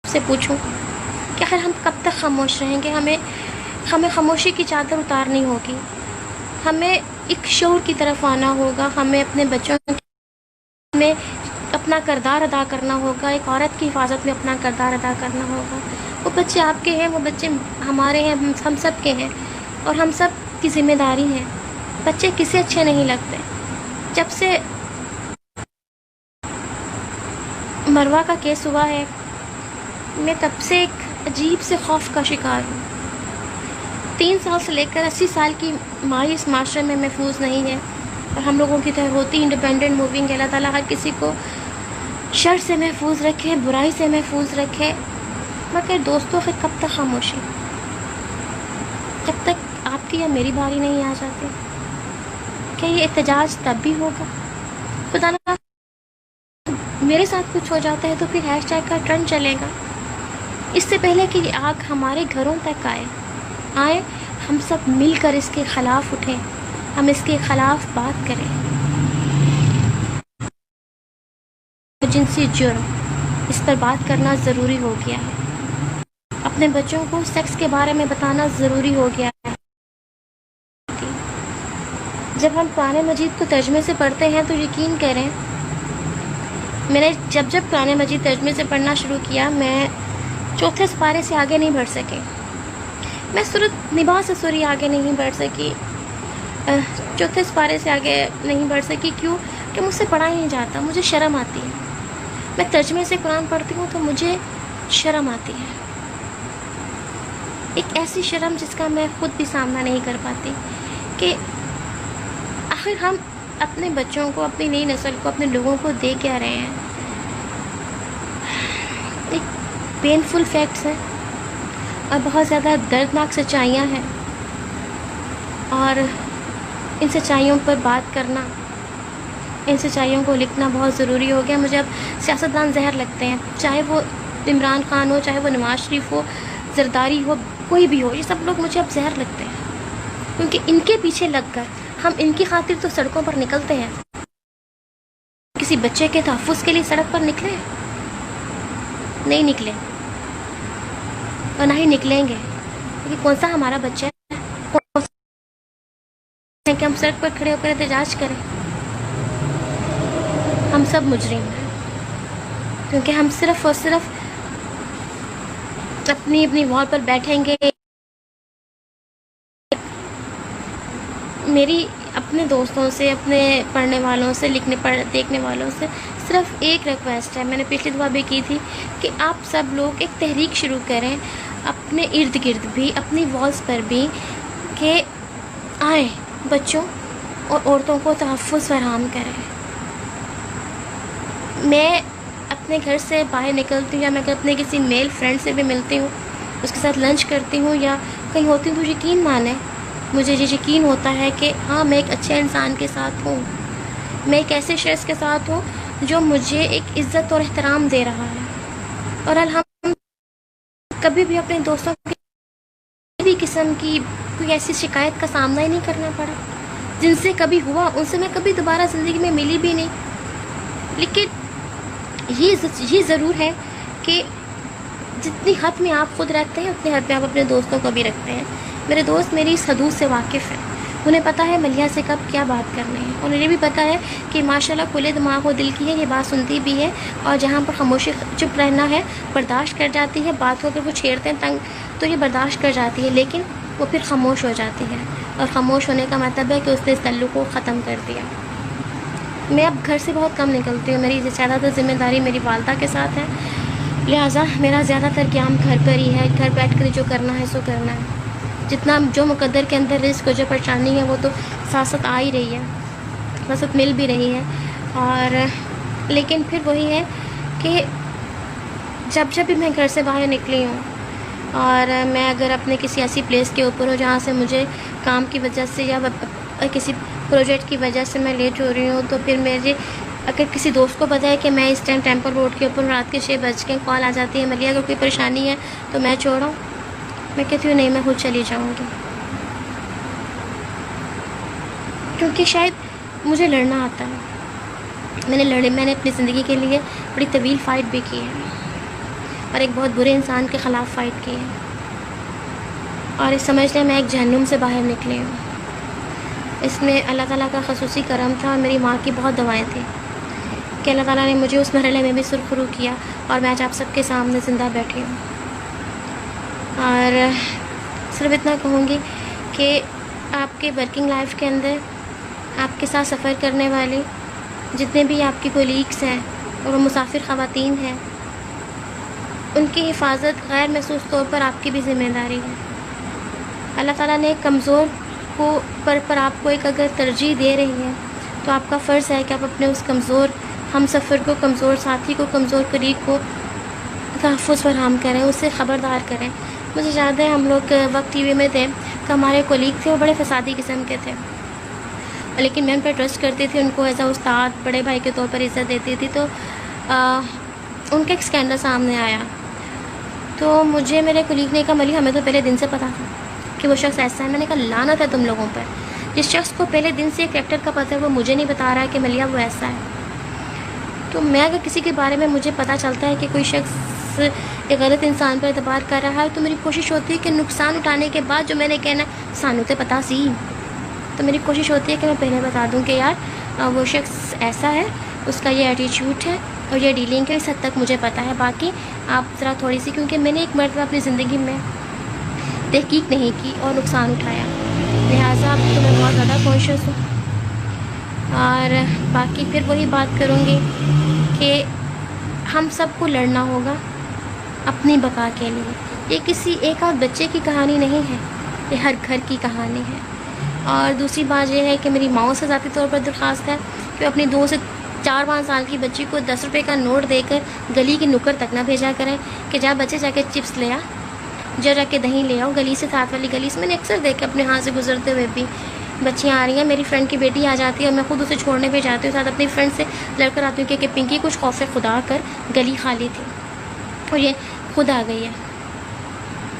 سے پوچھوں کہ آخر ہم کب تک خاموش رہیں گے؟ ہمیں خاموشی کی چادر اتارنی ہوگی، ہمیں ایک شعور کی طرف آنا ہوگا، ہمیں اپنے بچوں میں اپنا کردار ادا کرنا ہوگا، ایک عورت کی حفاظت میں اپنا کردار ادا کرنا ہوگا۔ وہ بچے آپ کے ہیں، وہ بچے ہمارے ہیں، ہم سب کے ہیں، اور ہم سب کی ذمہ داری ہے۔ بچے کسی اچھے نہیں لگتے۔ جب سے مروہ کا کیس ہوا ہے، میں تب سے ایک عجیب سے خوف کا شکار ہوں۔ 3 سال سے لے کر 80 سال کی ماں اس معاشرے میں محفوظ نہیں ہے، اور ہم لوگوں کی طرح ہوتی انڈیپینڈنٹ موونگ ہے۔ اللہ تعالیٰ ہر کسی کو شر سے محفوظ رکھے، برائی سے محفوظ رکھے، مگر دوستوں پھر کب تک خاموشی؟ جب تک آپ کی یا میری باری نہیں آ جاتی۔ کیا یہ احتجاج تب بھی ہوگا؟ خدا نہ میرے ساتھ کچھ ہو جاتا ہے تو پھر ہیش ٹیگ کا ٹرینڈ چلے گا۔ اس سے پہلے کہ یہ آگ ہمارے گھروں تک آئے، ہم سب مل کر اس کے خلاف اٹھیں، ہم اس کے خلاف بات کریں۔ جنسی جرم، اس پر بات کرنا ضروری ہو گیا ہے۔ اپنے بچوں کو سیکس کے بارے میں بتانا ضروری ہو گیا ہے۔ جب ہم قرآن مجید کو ترجمے سے پڑھتے ہیں تو یقین کریں، میں نے جب قرآن مجید ترجمے سے پڑھنا شروع کیا، میں 4تھے سپارے سے آگے نہیں بڑھ سکی۔ میں سورۃ نبا سے سوری آگے نہیں بڑھ سکی، 4تھے سپارے سے آگے نہیں بڑھ سکی۔ کیوں؟ کہ مجھ سے پڑھا ہی نہیں جاتا، مجھے شرم آتی ہے۔ میں ترجمے سے قرآن پڑھتی ہوں تو مجھے شرم آتی ہے، ایک ایسی شرم جس کا میں خود بھی سامنا نہیں کر پاتی، کہ آخر ہم اپنے بچوں کو، اپنی نئی نسل کو، اپنے لوگوں کو دے کیا رہے ہیں؟ ایک پینفل فیکٹس ہیں اور بہت زیادہ دردناک سچائیاں ہیں، اور ان سچائیوں پر بات کرنا، ان سچائیوں کو لکھنا بہت ضروری ہو گیا۔ مجھے اب سیاستدان زہر لگتے ہیں، چاہے وہ عمران خان ہو، چاہے وہ نواز شریف ہو، زرداری ہو، کوئی بھی ہو، یہ سب لوگ مجھے اب زہر لگتے ہیں، کیونکہ ان کے پیچھے لگ کر ہم ان کی خاطر تو سڑکوں پر نکلتے ہیں۔ کسی بچے کے تحفظ کے لیے سڑک پر نکلے؟ نہیں نکلے، اور نہ ہی نکلیں گے، کیونکہ کون سا ہمارا بچہ ہے کہ ہم سڑک پر کھڑے ہو کر احتجاج کریں؟ ہم سب مجرم ہیں، کیونکہ ہم صرف اور صرف اپنی وال پر بیٹھیں گے۔ میری اپنے دوستوں سے، اپنے پڑھنے والوں سے، دیکھنے والوں سے صرف ایک ریکویسٹ ہے، میں نے پچھلی دفعہ بھی کی تھی، کہ آپ سب لوگ ایک تحریک شروع کریں اپنے ارد گرد بھی، اپنی والز پر بھی، کہ آئیں بچوں اور عورتوں کو تحفظ فراہم کریں۔ میں اپنے گھر سے باہر نکلتی ہوں، یا میں اپنے کسی میل فرینڈ سے بھی ملتی ہوں، اس کے ساتھ لنچ کرتی ہوں یا کہیں ہوتی ہوں، تو یقین مانیں مجھے یہ یقین ہوتا ہے کہ ہاں میں ایک اچھے انسان کے ساتھ ہوں، میں ایک ایسے شخص کے ساتھ ہوں جو مجھے ایک عزت اور احترام دے رہا ہے، اور الحمد کبھی بھی اپنے دوستوں کو کسی بھی قسم کی کوئی ایسی شکایت کا سامنا ہی نہیں کرنا پڑا۔ جن سے کبھی ہوا ان سے میں کبھی دوبارہ زندگی میں ملی بھی نہیں۔ لیکن یہ ضرور ہے کہ جتنی حد میں آپ خود رکھتے ہیں اتنی حد میں آپ اپنے دوستوں کو بھی رکھتے ہیں۔ میرے دوست میری اس حدود سے واقف ہیں، انہیں پتہ ہے ملیحہ سے کب کیا بات کرنی ہے، اور انہیں بھی پتہ ہے کہ ماشاءاللہ کھلے دماغ و دل کی ہے، یہ بات سنتی بھی ہے، اور جہاں پر خاموشی چپ رہنا ہے برداشت کر جاتی ہے، بات ہو کر وہ چھیڑتے ہیں تنگ تو یہ برداشت کر جاتی ہے، لیکن وہ پھر خاموش ہو جاتی ہے، اور خاموش ہونے کا مطلب ہے کہ اس نے اس تعلق کو ختم کر دیا۔ میں اب گھر سے بہت کم نکلتی ہوں، میری زیادہ تر ذمہ داری میری والدہ کے ساتھ ہے، لہٰذا میرا زیادہ تر قیام گھر پر ہی ہے، گھر بیٹھ کر جو کرنا ہے سو کرنا ہے۔ جتنا جو مقدر کے اندر رزق و جو پریشانی ہے وہ تو ساتھ ساتھ آ ہی رہی ہے، ساتھ ساتھ مل بھی رہی ہے، اور لیکن پھر وہی ہے کہ جب بھی میں گھر سے باہر نکلی ہوں، اور میں اگر اپنے کسی ایسی پلیس کے اوپر ہوں جہاں سے مجھے کام کی وجہ سے یا کسی پروجیکٹ کی وجہ سے میں لیٹ ہو رہی ہوں، تو پھر میرے اگر کسی دوست کو پتہ ہے کہ میں اس ٹائم ٹیمپل روڈ کے اوپر رات کے 6 بج کے کال آ جاتی ہے ملیحہ اگر کوئی پریشانی ہے تو میں چھوڑوں، میں کہتی ہوں نہیں میں خود چلی جاؤں گی، کیونکہ شاید مجھے لڑنا آتا ہے۔ میں نے اپنی زندگی کے لیے بڑی طویل فائٹ بھی کی ہے، اور ایک بہت برے انسان کے خلاف فائٹ کی ہے، اور اس سمجھ لیں میں ایک جہنم سے باہر نکلی ہوں۔ اس میں اللہ تعالیٰ کا خصوصی کرم تھا، اور میری ماں کی بہت دعائیں تھیں کہ اللہ تعالیٰ نے مجھے اس مرحلے میں بھی سرخرو کیا، اور میں آج آپ سب کے سامنے زندہ بیٹھی ہوں۔ اور صرف اتنا کہوں گی کہ آپ کے ورکنگ لائف کے اندر آپ کے ساتھ سفر کرنے والے جتنے بھی آپ کی کولیگس ہیں اور وہ مسافر خواتین ہیں، ان کی حفاظت غیر محسوس طور پر آپ کی بھی ذمہ داری ہے۔ اللہ تعالیٰ نے کمزور کو پر آپ کو ایک اگر ترجیح دے رہی ہے تو آپ کا فرض ہے کہ آپ اپنے اس کمزور ہم سفر کو، کمزور ساتھی کو، کمزور قریب کو تحفظ فراہم کریں، اسے خبردار کریں۔ مجھے یاد ہے ہم لوگ وقت ٹی وی میں تھے تو ہمارے کولیگ تھے، وہ بڑے فسادی قسم کے تھے، لیکن میں ان پر ٹرسٹ کرتی تھی، ان کو ایز اے استاد بڑے بھائی کے طور پر عزت دیتی تھی۔ تو ان کا ایک اسکینڈل سامنے آیا تو مجھے میرے کولیگ نے کہا ملی ہمیں تو پہلے دن سے پتہ تھا کہ وہ شخص ایسا ہے۔ میں نے کہا لعنت ہے تم لوگوں پر، جس شخص کو پہلے دن سے کریکٹر کا پتہ ہے وہ مجھے نہیں بتا رہا ہے کہ ملیہ وہ ایسا ہے۔ تو میں اگر کسی کے بارے میں مجھے پتہ چلتا ہے کہ کوئی شخص ایک غلط انسان پر اعتبار کر رہا ہے تو میری کوشش ہوتی ہے کہ نقصان اٹھانے کے بعد جو میں نے کہنا سانو تے پتہ سی، تو میری کوشش ہوتی ہے کہ میں پہلے بتا دوں کہ یار وہ شخص ایسا ہے، اس کا یہ ایٹیچیوڈ ہے اور یہ ڈیلنگ ہے، اس حد تک مجھے پتہ ہے، باقی آپ ذرا تھوڑی سی، کیونکہ میں نے ایک مرتبہ اپنی زندگی میں تحقیق نہیں کی اور نقصان اٹھایا، لہٰذا اب تو میں بہت زیادہ کانشیس ہوں۔ اور باقی پھر وہی بات کروں گی کہ ہم سب کو لڑنا ہوگا اپنی بقا کے لیے۔ یہ کسی ایک آدھ بچے کی کہانی نہیں ہے، یہ ہر گھر کی کہانی ہے۔ اور دوسری بات یہ ہے کہ میری ماؤں سے ذاتی طور پر درخواست ہے کہ اپنی 2 سے 4-5 سال کی بچی کو 10 روپے کا نوٹ دے کر گلی کی نکڑ تک نہ بھیجا کریں کہ جا بچے جا کے چپس لے آ، جا کے دہی لے آؤ، گلی سے ساتھ والی گلی سے۔ میں نے اکثر دیکھا اپنے ہاتھ سے گزرتے ہوئے بھی، بچیاں آ رہی ہیں، میری فرینڈ کی بیٹی آ جاتی ہے اور میں خود اسے چھوڑنے پہ جاتی ہوں، ساتھ اپنی فرینڈ سے لڑ کر آتی ہوں کہ پنکی کچھ خوف خدا کر گلی خالی تھی اور یہ خود آ گئی ہے۔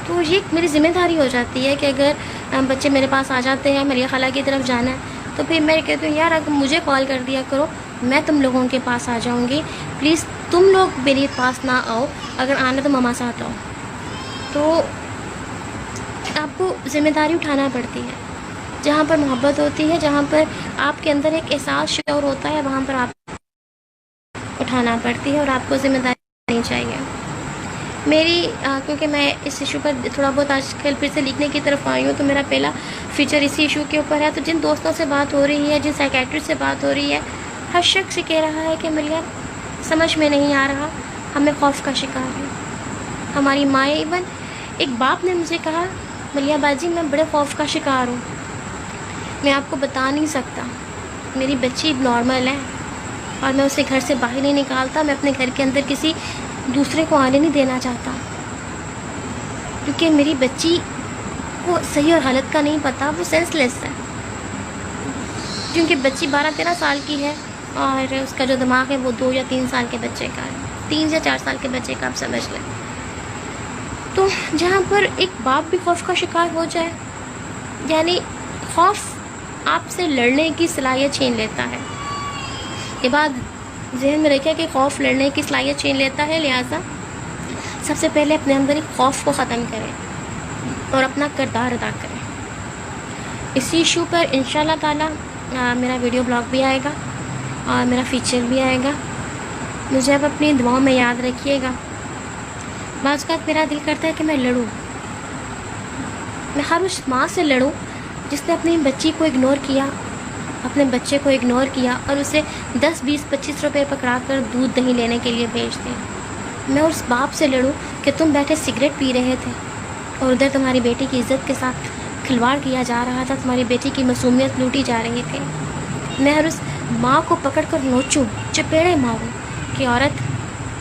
تو یہ میری ذمہ داری ہو جاتی ہے کہ اگر بچے میرے پاس آ جاتے ہیں ملیہ خالہ کی طرف جانا ہے تو پھر میں کہتی ہوں یار اگر مجھے کال کر دیا کرو، میں تم لوگوں کے پاس آ جاؤں گی، پلیز تم لوگ میرے پاس نہ آؤ، اگر آنا تو مما ساتھ آؤ۔ تو آپ کو ذمہ داری اٹھانا پڑتی ہے، جہاں پر محبت ہوتی ہے، جہاں پر آپ کے اندر ایک احساس شعور ہوتا ہے، وہاں پر آپ اٹھانا پڑتی ہے اور آپ کو ذمہ داری نہیں چاہیے۔ میری کیونکہ میں اس ایشو پر تھوڑا بہت آج کل پھر سے لکھنے کی طرف آئی ہوں، تو میرا پہلا فیچر اسی ایشو کے اوپر ہے۔ تو جن دوستوں سے بات ہو رہی ہے، جن سائیکیٹرسٹ سے بات ہو رہی ہے، ہر شخص سے کہہ رہا ہے کہ ملیہ سمجھ میں نہیں آ رہا، ہمیں خوف کا شکار ہے۔ ہماری مائیں، ایون ایک باپ نے مجھے کہا ملیہ باجی میں بڑے خوف کا شکار ہوں، میں آپ کو بتا نہیں سکتا، میری بچی نارمل ہے اور میں اسے گھر سے باہر نہیں نکالتا، میں اپنے گھر کے اندر کسی دوسرے کو آنے نہیں دینا چاہتا، کیونکہ میری بچی کو صحیح اور غلط کا نہیں پتہ، وہ سینس لیس ہے، کیونکہ بچی 12-13 سال کی ہے اور اس کا جو دماغ ہے وہ 2 یا 3 سال کے بچے کا ہے، 3 یا 4 سال کے بچے کا، آپ سمجھ لیں۔ تو جہاں پر ایک باپ بھی خوف کا شکار ہو جائے، یعنی خوف آپ سے لڑنے کی صلاحیت چھین لیتا ہے۔ یہ بات ذہن میں رکھیں کہ خوف لڑنے کی صلاحیت چھین لیتا ہے، لہٰذا سب سے پہلے اپنے اندر ایک خوف کو ختم کریں اور اپنا کردار ادا کریں۔ اسی ایشو پر انشاءاللہ تعالی میرا ویڈیو بلاگ بھی آئے گا اور میرا فیچر بھی آئے گا۔ مجھے اب اپنی دعاؤں میں یاد رکھیے گا۔ بعض اوقات میرا دل کرتا ہے کہ میں لڑوں، میں ہر اس ماں سے لڑوں جس نے اپنی بچی کو اگنور کیا، اپنے بچے کو اگنور کیا اور اسے 10, 20, 25 روپے پکڑا کر دودھ دہی لینے کے لیے بھیج دیں۔ میں اس باپ سے لڑوں کہ تم بیٹھے سگریٹ پی رہے تھے اور ادھر تمہاری بیٹی کی عزت کے ساتھ کھلواڑ کیا جا رہا تھا، تمہاری بیٹی کی معصومیت لوٹی جا رہی تھی۔ میں ہر اس ماں کو پکڑ کر نوچوں، چپیڑے ماروں کہ عورت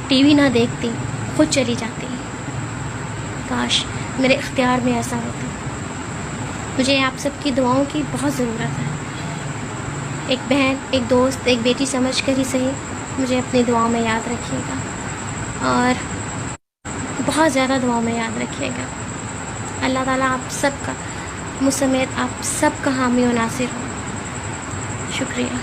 ٹی وی نہ دیکھتی، خود چلی جاتی۔ کاش میرے اختیار میں ایسا ہوتا۔ مجھے آپ سب کی دعاؤں کی بہت ضرورت ہے۔ ایک بہن، ایک دوست، ایک بیٹی سمجھ کر ہی صحیح مجھے اپنی دعاؤں میں یاد رکھیے گا اور بہت زیادہ دعاؤں میں یاد رکھیے گا۔ اللہ تعالیٰ آپ سب کا، مجھ سمیت آپ سب کا حامی و ناصر ہو۔ شکریہ۔